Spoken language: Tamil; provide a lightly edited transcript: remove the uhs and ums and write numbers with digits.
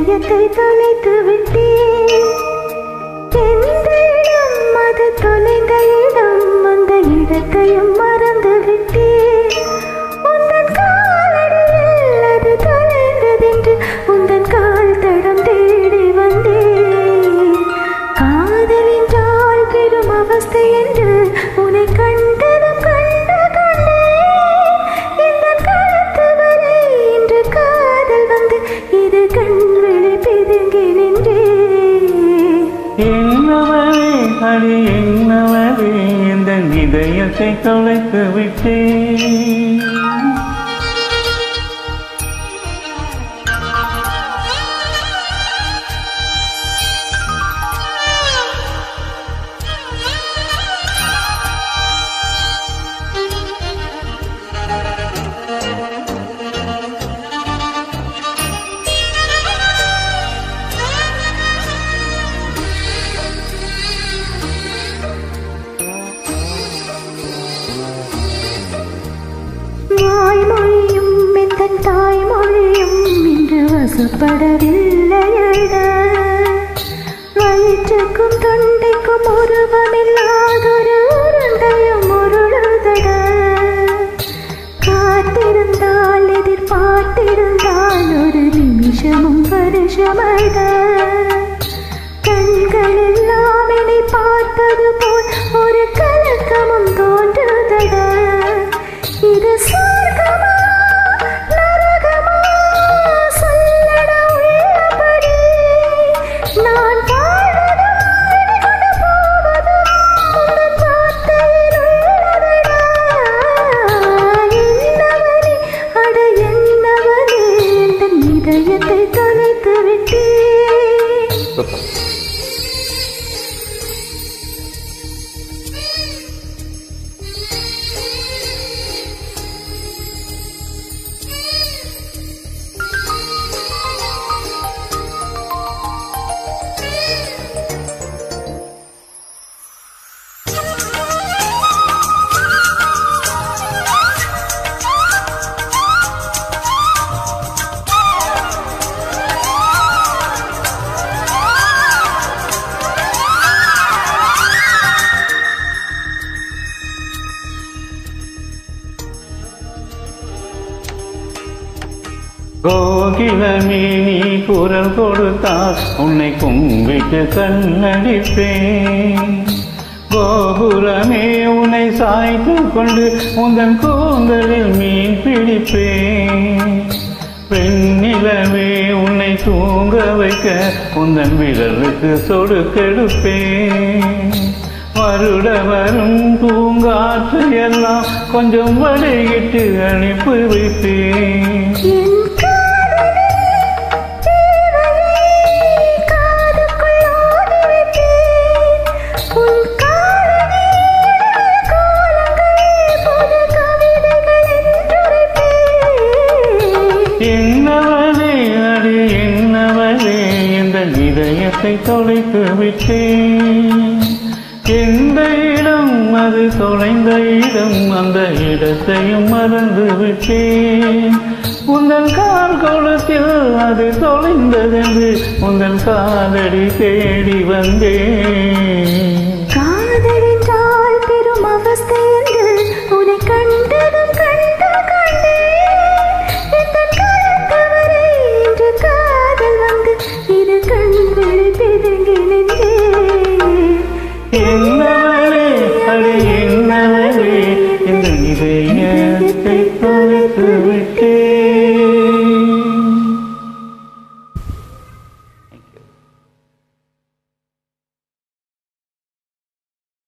இதயத்தை தொலைத்து விட்டேன். எந்த இடம் அது தொலைந்த இடம், அந்த இடத்தையும் மறந்து விட்டேன். உந்தன் காலடியில் அது தொலைந்ததென்று உந்தன் கால் தடம் தேடி வந்தேன். காதல் என்றால் பெரும் அவஸ்தை என்று உன்னை கண்டதும் கண்டு கொண்டேன். இந்த கழுத்து வரை இன்று காதல் வந்து இது கண்விழி பிதுங்கி நின்றேன். என்னவரே அடி என்னவரே இந்த இதயத்தை தொலைத்து விட்டேன். வாய்மொழியும் எந்தன் தாய்மொழியும் இன்று வசப்படவில்லையட. வயிற்றுக்கும் தொண்டைக்கும் உருவமில்லாதொரு உருண்டையும் உருளுதட. காத்திருந்தால் எதிர்பார்த்திருந்தால் ஒரு நிமிஷமும் வருஷமட. கண்கள் எல்லாம் என்னை பார்ப்பது போல் ஒரு கலக்கமும் தோன்றுதட. இது சொர்க்கமா நரகமா சொல்லட உள்ளபடி. நான் வாழ்வதும் கொண்டு போவதும் உந்தன் வார்த்தையில் உள்ளதடா. என்னவனே அட என்னவனே என் இதயத்தை தொலைத்து விட்டேன். கோகிலமே நீ குரல் கொடுத்தால் உன்னை கும்பிட்டு கண்ணடிப்பேன். கோபுரமே உன்னை சாய்த்து கொண்டு உந்தன் கூந்தலில் மீன் பிடிப்பேன். பெண்ணிலவே உன்னை தூங்க வைக்க உந்தன் விரலுக்கு சொடுக்கெடுப்பேன். வருட வரும் பூங்காற்று எல்லாம் கொஞ்சம் வடையிட்டு அனுப்பி வைப்பேன். என்னவளே அடி என்னவளே இந்த இதயத்தை தொலைத்து விட்டேன். எந்த இடம் அது தொலைந்த இடம், அந்த இடத்தையும் மறந்து விட்டேன். உந்தன் கால் கொளத்தில் அது தொலைந்ததென்று உந்தன் காலடி தேடி வந்தேன்.